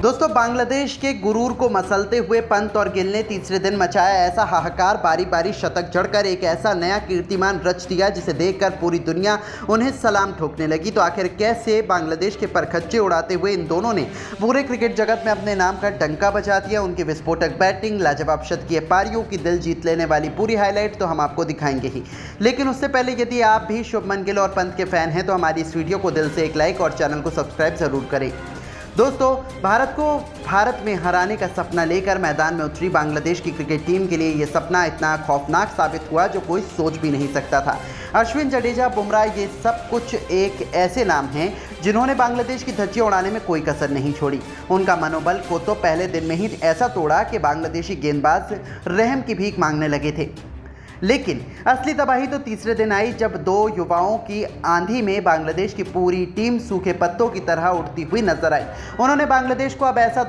दोस्तों, बांग्लादेश के गुरूर को मसलते हुए पंत और गिल ने तीसरे दिन मचाया ऐसा हाहाकार, बारी बारी शतक जड़कर एक ऐसा नया कीर्तिमान रच दिया जिसे देखकर पूरी दुनिया उन्हें सलाम ठोकने लगी। तो आखिर कैसे बांग्लादेश के परखच्चे उड़ाते हुए इन दोनों ने पूरे क्रिकेट जगत में अपने नाम का डंका बजा दिया। उनकी विस्फोटक बैटिंग, लाजवाब शतकीय पारियों की दिल जीत लेने वाली पूरी हाईलाइट तो हम आपको दिखाएंगे ही, लेकिन उससे पहले यदि आप भी शुभमन गिल और पंत के फैन हैं तो हमारी इस वीडियो को दिल से एक लाइक और चैनल को सब्सक्राइब जरूर करें। दोस्तों, भारत में हराने का सपना लेकर मैदान में उतरी बांग्लादेश की क्रिकेट टीम के लिए यह सपना इतना खौफनाक साबित हुआ जो कोई सोच भी नहीं सकता था। अश्विन, जडेजा, बुमराह, ये सब कुछ एक ऐसे नाम हैं जिन्होंने बांग्लादेश की धज्जियां उड़ाने में कोई कसर नहीं छोड़ी। उनका मनोबल को तो पहले दिन में ही ऐसा तोड़ा कि बांग्लादेशी गेंदबाज रहम की भीख मांगने लगे थे। लेकिन असली तबाही तो तीसरे दिन आई जब दो युवाओं की आंधी में बांग्लादेश की पूरी टीम सूखे पत्तों की तरह उड़ती हुई नजर आई। उन्होंने बांग्लादेश को अब ऐसा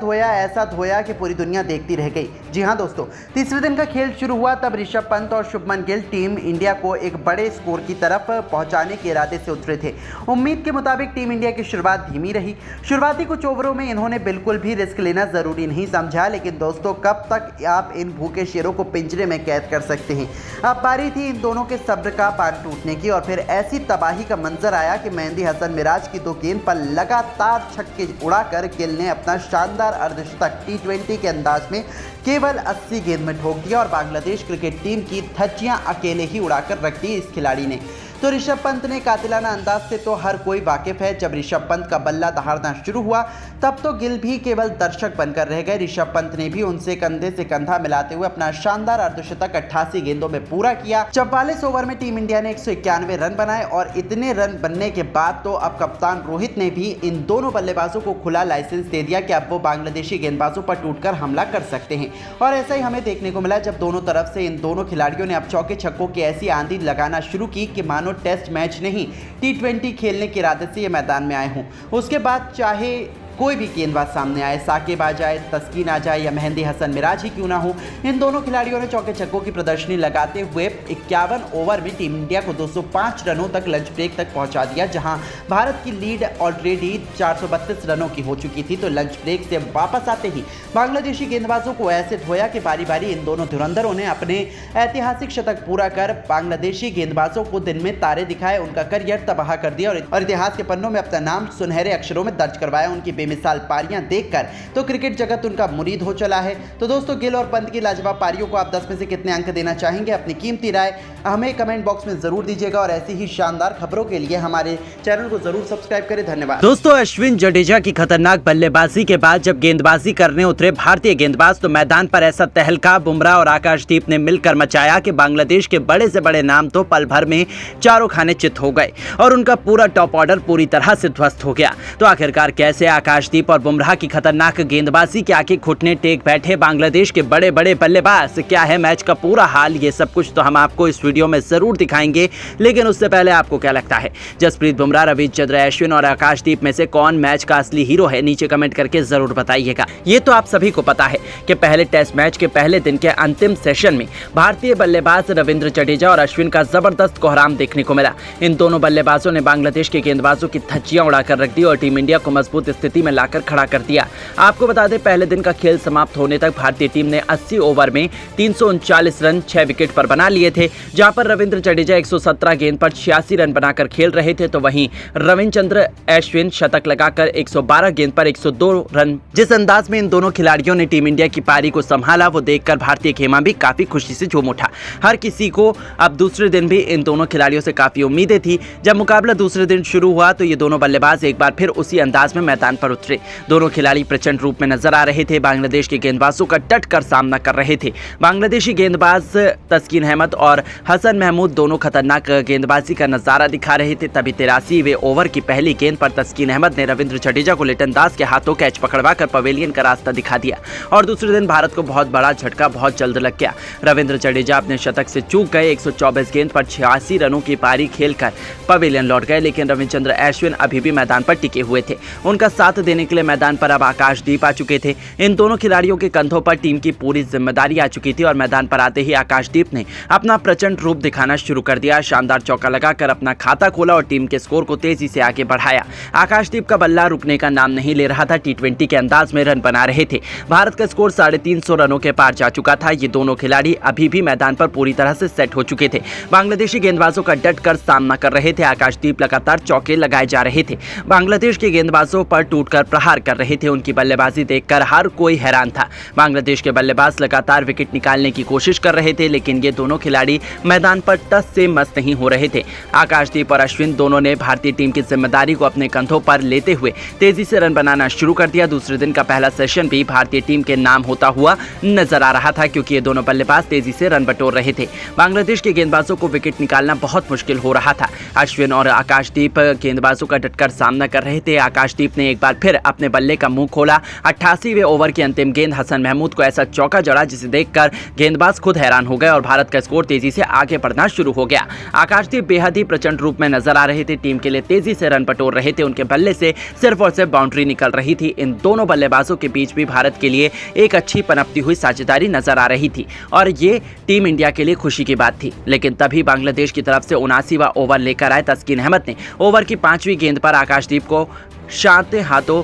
धोया कि पूरी दुनिया देखती रह गई। जी हां दोस्तों, तीसरे दिन का खेल शुरू हुआ तब ऋषभ पंत और शुभमन गिल टीम इंडिया को एक बड़े स्कोर की तरफ पहुंचाने के इरादे से उतरे थे। उम्मीद के मुताबिक टीम इंडिया की शुरुआत धीमी रही। शुरुआती कुछ ओवरों में इन्होंने बिल्कुल भी रिस्क लेना जरूरी नहीं समझा, लेकिन दोस्तों, कब तक आप इन भूखे शेरों को पिंजरे में कैद कर सकते हैं। अब बारी थी इन दोनों के सब्र का बांध टूटने की और फिर ऐसी तबाही का मंजर आया कि मेहंदी हसन मिराज की दो गेंद पर लगातार छक्के उड़ाकर गिल ने अपना शानदार अर्धशतक T20 के अंदाज में केवल 80 गेंद में ठोक दिया और बांग्लादेश क्रिकेट टीम की धज्जियां अकेले ही उड़ाकर रख दी इस खिलाड़ी ने। तो ऋषभ पंत ने कातिलाना अंदाज से तो हर कोई वाकिफ है। जब ऋषभ पंत का बल्ला दहाड़ना शुरू हुआ तब तो गिल भी केवल दर्शक बनकर रह गए। ऋषभ पंत ने भी उनसे कंधे से कंधा मिलाते हुए अपना शानदार अर्धशतक 88 गेंदों में पूरा किया। 44 ओवर में टीम इंडिया ने 191 रन बनाए और इतने रन बनने के बाद तो अब कप्तान रोहित ने भी इन दोनों बल्लेबाजों को खुला लाइसेंस दे दिया कि अब वो बांग्लादेशी गेंदबाजों पर टूटकर हमला कर सकते हैं। और ऐसा ही हमें देखने को मिला जब दोनों तरफ से इन दोनों खिलाड़ियों ने अब चौके छक्कों की ऐसी आंधी लगाना शुरू की कि मानो टेस्ट मैच नहीं T20 खेलने के इरादे से ये मैदान में आए हों। उसके बाद चाहे कोई भी गेंदबाज सामने आए, साकिब आ जाए, तस्कीन आ जाए या मेहंदी हसन मिराज ही क्यों ना हो, इन दोनों खिलाड़ियों ने चौके छक्कों की प्रदर्शनी लगाते हुए 51 ओवर में टीम इंडिया को 205 रनों तक लंच ब्रेक तक पहुंचा दिया, जहां भारत की लीड ऑलरेडी 432 रनों की हो चुकी थी। तो लंच ब्रेक से वापस आते ही बांग्लादेशी गेंदबाजों को ऐसे धोया कि बारी बारी इन दोनों धुरंधरों ने अपने ऐतिहासिक शतक पूरा कर बांग्लादेशी गेंदबाजों को दिन में तारे दिखाए, उनका करियर तबाह कर दिया और इतिहास के पन्नों में अपना नाम सुनहरे अक्षरों में दर्ज करवाया। उनकी बेमिसाल पारियां देखकर तो क्रिकेट जगत उनका मुरीद हो चला है। तो दोस्तों, गिल और पंत की लाजवाब पारियों को आप 10 में से कितने अंक देना चाहेंगे? अपनी कीमती राय हमें कमेंट बॉक्स में जरूर दीजिएगा और ऐसी ही शानदार खबरों के लिए हमारे चैनल को जरूर सब्सक्राइब करें। धन्यवाद। दोस्तों, अश्विन, जडेजा की खतरनाक बल्लेबाजी के बाद जब गेंदबाजी करने उतरे भारतीय गेंदबाज तो मैदान पर ऐसा तहलका बुमराह और आकाशदीप ने मिलकर मचाया कि बांग्लादेश के बड़े से बड़े नाम तो पल भर में चारों खाने चित हो गए और उनका पूरा टॉप ऑर्डर पूरी तरह से ध्वस्त हो गया। तो आखिरकार कैसे आकाशदीप और बुमराह की खतरनाक गेंदबाजी के आगे घुटने टेक बैठे बांग्लादेश के बड़े बड़े बल्लेबाज, क्या है मैच का पूरा हाल, ये सब कुछ तो हम आपको इस वीडियो में जरूर दिखाएंगे। लेकिन उससे पहले आपको क्या लगता है, जसप्रीत बुमराह, रविचंद्रन अश्विन और आकाशदीप में से कौन मैच का असली हीरो है? नीचे कमेंट करके जरूर बताइएगा। ये तो आप सभी को पता है कि पहले टेस्ट मैच के पहले दिन के अंतिम सेशन में भारतीय बल्लेबाज रविंद्र जडेजा और अश्विन का जबरदस्त कोहराम देखने को मिला। इन दोनों बल्लेबाजों ने बांग्लादेश के गेंदबाजों की धज्जियां उड़ाकर रख दी और टीम इंडिया को मजबूत स्थिति में लाकर खड़ा कर दिया। आपको बता दें, पहले दिन का खेल समाप्त होने तक भारतीय टीम ने 80 ओवर में 339 रन 6 विकेट पर बना लिए थे, जहां पर रविंद्र जडेजा 117 गेंद पर 86 रन बनाकर खेल रहे थे, तो वहीं रविचंद्रन अश्विन शतक लगाकर 112 गेंद पर 102 रन। जिस अंदाज में इन दोनों खिलाड़ियों ने टीम इंडिया की पारी को संभाला वो देखकर भारतीय खेमा भी काफी खुशी से झूम उठा। हर किसी को अब दूसरे दिन भी इन दोनों खिलाड़ियों से काफी उम्मीदें थी। जब मुकाबला दूसरे दिन शुरू हुआ तो ये दोनों बल्लेबाज एक बार फिर उसी अंदाज में मैदान पर उतरे। दोनों खिलाड़ी प्रचंड रूप में नजर आ रहे थे, बांग्लादेश के गेंदबाजों का डट कर सामना कर रहे थे। बांग्लादेशी गेंदबाज तस्कीन अहमद और हसन महमूद दोनों खतरनाक गेंदबाजी का नजारा दिखा रहे थे। तभी 83वें ओवर की पहली गेंद पर तस्कीन अहमद ने रविंद्र जडेजा को लिटन दास के हाथों कैच पकड़वाकर पवेलियन का रास्ता दिखा दिया और दूसरे दिन भारत को बहुत बड़ा झटका बहुत जल्द लग गया। रविंद्र जडेजा अपने शतक से चूक गए। 124 गेंद पर 86 रनों की पारी खेलकर पवेलियन लौट गए, लेकिन रविचंद्रन अश्विन अभी भी मैदान पर टिके हुए थे। उनका साथ देने के लिए मैदान पर अब आकाशदीप आ चुके थे। इन दोनों खिलाड़ियों के कंधों पर टीम की पूरी जिम्मेदारी आ चुकी थी और मैदान पर आते ही आकाशदीप ने अपना प्रचंड रूप दिखाना शुरू कर दिया। शानदार चौका लगाकर अपना खाता खोला और टीम के स्कोर को तेजी से आगे बढ़ाया। आकाशदीप का बल्ला रुकने का नाम नहीं ले रहा था। T20 के अंदाज में रन बना रहे थे। भारत का स्कोर 350 रनों के पार जा चुका था। ये दोनों खिलाड़ी अभी भी मैदान पर पूरी तरह से सेट हो चुके थे। बांग्लादेशी गेंदबाजों का डटकर सामना कर रहे थे। आकाशदीप लगातार चौके लगाए जा रहे थे। बांग्लादेश के गेंदबाजों पर टूटकर प्रहार कर रहे थे। उनकी बल्लेबाजी देखकर हर कोई हैरान था। बांग्लादेश के बल्लेबाज लगातार विकेट निकालने की कोशिश कर रहे थे, लेकिन ये दोनों खिलाड़ी मैदान पर टस से मस नहीं हो रहे थे। आकाशदीप और अश्विन दोनों ने भारतीय टीम की जिम्मेदारी को अपने कंधों पर लेते हुए तेजी से रन बनाना शुरू कर दिया। दूसरे दिन का पहला सेशन भी भारतीय टीम के नाम होता हुआ नजर आ रहा था, क्योंकि ये दोनों बल्लेबाज तेजी से रन बटोर रहे थे। बांग्लादेश के गेंदबाजों को विकेट निकालना बहुत मुश्किल हो रहा था। अश्विन और आकाशदीप गेंदबाजों का डटकर सामना कर रहे थे। आकाशदीप ने एक बार फिर अपने बल्ले का मुंह खोला। 88वें ओवर की अंतिम गेंद हसन महमूद को ऐसा चौका जड़ा जिसे देखकर गेंदबाज खुद हैरान हो गए और भारत का स्कोर तेजी से आगे बढ़ना शुरू हो गया। आकाशदीप बेहद ही प्रचंड रूप में नजर आ रहे थे। टीम के लिए तेजी से रन बटोर रहे थे। उनके बल्ले से सिर्फ और सिर्फ बाउंड्री निकल रही थी। इन दोनों बल्लेबाजों के बीच भी भारत के लिए एक अच्छी पनपती हुई साझेदारी नजर आ रही थी और ये टीम इंडिया के लिए खुशी की बात थी। लेकिन तभी बांग्लादेश की तरफ से 79वां ओवर लेकर आए तस्कीन अहमद ने ओवर की 5वीं गेंद पर आकाशदीप को शांत हाथों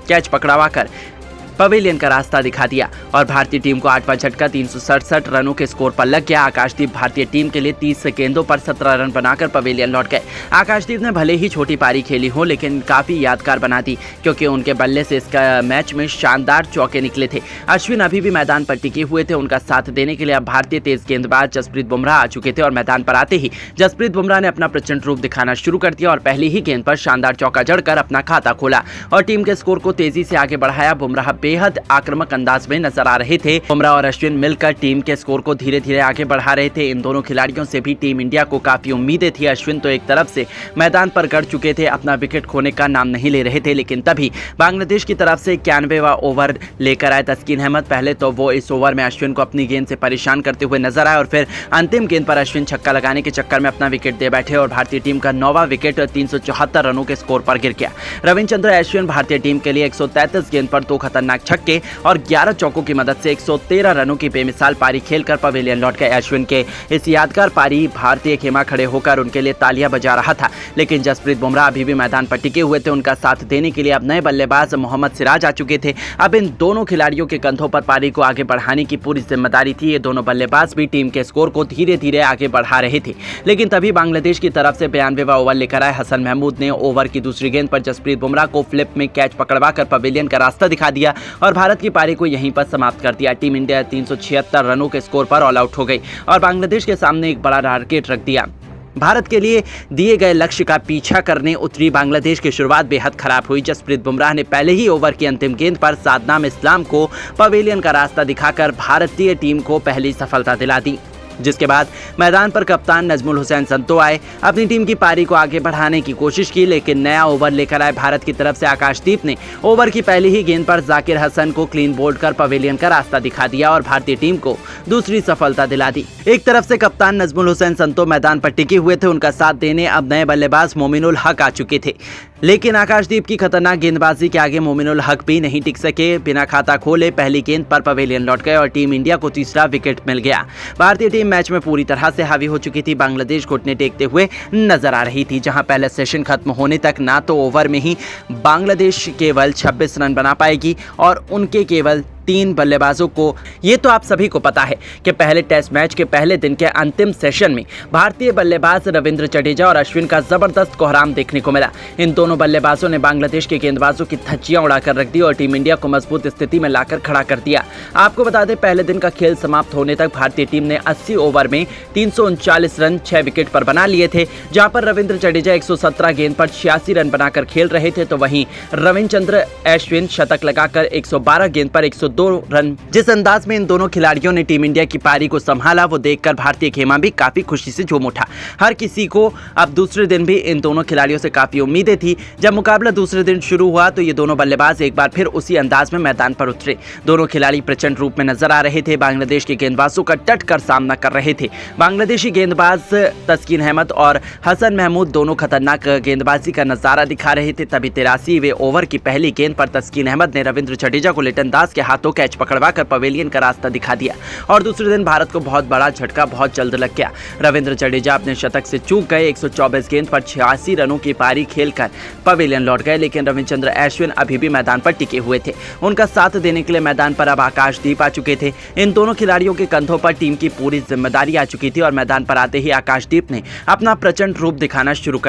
कैच पकड़वाकर पवेलियन का रास्ता दिखा दिया और भारतीय टीम को 8वां झटका 367 रनों के स्कोर पर लग गया। आकाशदीप भारतीय टीम के लिए 30 गेंदों पर 17 रन बनाकर पवेलियन लौट गए। आकाशदीप ने भले ही छोटी पारी खेली हो, लेकिन काफी यादगार बना दी, क्योंकि उनके बल्ले से इसका मैच में शानदार चौके निकले थे। अश्विन अभी भी मैदान पर टिके हुए थे। उनका साथ देने के लिए अब भारतीय तेज गेंदबाज जसप्रीत बुमराह आ चुके थे और मैदान पर आते ही जसप्रीत बुमराह ने अपना प्रचंड रूप दिखाना शुरू कर दिया और पहली ही गेंद पर शानदार चौका जड़कर अपना खाता खोला और टीम के स्कोर को तेजी से आगे बढ़ाया। बुमराह बेहद आक्रामक अंदाज में नजर आ रहे थे। बुमराह और अश्विन मिलकर टीम के स्कोर को धीरे धीरे आगे बढ़ा रहे थे। इन दोनों खिलाड़ियों से भी टीम इंडिया को काफी उम्मीदें थी। अश्विन तो एक तरफ से मैदान पर गड़ चुके थे, अपना विकेट खोने का नाम नहीं ले रहे थे, लेकिन तभी बांग्लादेश की तरफ से 91वां ओवर लेकर आए तस्कीन अहमद। पहले तो वो इस ओवर में अश्विन को अपनी गेंद से परेशान करते हुए नजर आए और फिर अंतिम गेंद पर अश्विन छक्का लगाने के चक्कर में अपना विकेट दे बैठे और भारतीय टीम का 9वां विकेट 374 रनों के स्कोर पर गिर गया। रविचंद्रन अश्विन भारतीय टीम के लिए 133 गेंद पर 2 खतरनाक छक्के और 11 चौकों की मदद से 113 रनों की बेमिसाल पारी खेलकर पवेलियन लौट गए। अश्विन के इस यादगार पारी भारतीय खेमा खड़े होकर उनके लिए तालियां बजा रहा था, लेकिन जसप्रीत बुमराह अभी भी मैदान पर टिके हुए थे। उनका साथ देने के लिए अब नए बल्लेबाज मोहम्मद सिराज आ चुके थे। अब इन दोनों खिलाड़ियों के कंधों पर पारी को आगे बढ़ाने की पूरी जिम्मेदारी थी। ये दोनों बल्लेबाज भी टीम के स्कोर को धीरे धीरे आगे बढ़ा रहे थे, लेकिन तभी बांग्लादेश की तरफ से 92वां ओवर लेकर आए हसन महमूद ने ओवर की दूसरी गेंद पर जसप्रीत बुमराह को फ्लिप में कैच पकड़वाकर पवेलियन का रास्ता दिखा दिया और भारत की पारी को यहीं पर समाप्त कर दिया। टीम इंडिया 376 रनों के स्कोर पर ऑल आउट हो गई और बांग्लादेश के सामने एक बड़ा टारगेट रख दिया। भारत के लिए दिए गए लक्ष्य का पीछा करने उतरी बांग्लादेश की शुरुआत बेहद खराब हुई। जसप्रीत बुमराह ने पहले ही ओवर की अंतिम गेंद पर सादनाम इस्लाम को पवेलियन का रास्ता दिखाकर भारतीय टीम को पहली सफलता दिला दी, जिसके बाद मैदान पर कप्तान नजमुल हुसैन संतो आए, अपनी टीम की पारी को आगे बढ़ाने की कोशिश की, लेकिन नया ओवर लेकर आए भारत की तरफ से आकाशदीप ने ओवर की पहली ही गेंद पर जाकिर हसन को क्लीन बोल्ड कर पवेलियन का रास्ता दिखा दिया और भारतीय टीम को दूसरी सफलता दिला दी। एक तरफ से कप्तान नजमुल हुसैन संतो मैदान पर टिके हुए थे। उनका साथ देने अब नए बल्लेबाज मोमिनुल हक आ चुके थे, लेकिन आकाशदीप की खतरनाक गेंदबाजी के आगे मोमिनुल हक भी नहीं टिक सके। बिना खाता खोले पहली गेंद पर पवेलियन लौट गए और टीम इंडिया को तीसरा विकेट मिल गया। भारतीय टीम मैच में पूरी तरह से हावी हो चुकी थी। बांग्लादेश घुटने टेकते हुए नजर आ रही थी। जहां पहले सेशन खत्म होने तक ना तो ओवर में ही बांग्लादेश केवल 26 रन बना पाएगी और उनके केवल 3 बल्लेबाजों को। ये तो आप सभी को पता है कि पहले टेस्ट मैच के पहले दिन के अंतिम सेशन में भारतीय बल्लेबाज रविंद्र जडेजा और अश्विन का जबरदस्त कोहराम देखने को मिला। इन दोनों बल्लेबाजों ने बांग्लादेश के गेंदबाजों की धज्जियां उड़ाकर रख दी और टीम इंडिया को मजबूत स्थिति में लाकर खड़ा कर दिया। आपको बता दें, पहले दिन का खेल समाप्त होने तक भारतीय टीम ने 80 ओवर में 339 रन 6 विकेट पर बना लिए थे। जहां पर रविंद्र जडेजा 117 गेंद पर 86 रन बनाकर खेल रहे थे, तो वहीं रविचंद्रन अश्विन शतक लगाकर 112 गेंद पर 102 102 रन। जिस अंदाज में इन दोनों खिलाड़ियों ने टीम इंडिया की पारी को संभाला वो देखकर भारतीय खेमा भी काफी खुशी से झूम उठा। हर किसी को अब दूसरे दिन भी इन दोनों खिलाड़ियों से काफी उम्मीदें थी। जब मुकाबला दूसरे दिन शुरू हुआ तो ये दोनों बल्लेबाज एक बार फिर उसी अंदाज में मैदान पर उतरे। दोनों खिलाड़ी प्रचंड रूप में नजर आ रहे थे। बांग्लादेश के गेंदबाजों का डट कर सामना कर रहे थे। बांग्लादेशी गेंदबाज तस्कीन अहमद और हसन महमूद दोनों खतरनाक गेंदबाजी का नजारा दिखा रहे थे। तभी 83वें ओवर की पहली गेंद पर तस्कीन अहमद ने रविंद्र जडेजा को लिटन दास के हाथों कैच पकड़वाकर पवेलियन का रास्ता दिखा दिया और दूसरे दिन भारत को बहुत बड़ा झटका बहुत जल्द लग गया। रविंद्र जडेजा अपने शतक से चूक गए। 124 गेंद पर 86 रनों की पारी खेलकर पवेलियन लौट गए, लेकिन रविचंद्र अश्विन अभी भी मैदान पर टिके हुए थे। उनका साथ देने के लिए मैदान पर अब आकाशदीप आ चुके थे। इन दोनों खिलाड़ियों के कंधों पर टीम की पूरी जिम्मेदारी आ चुकी थी और मैदान पर आते ही आकाशदीप ने अपना प्रचंड रूप दिखाना शुरू कर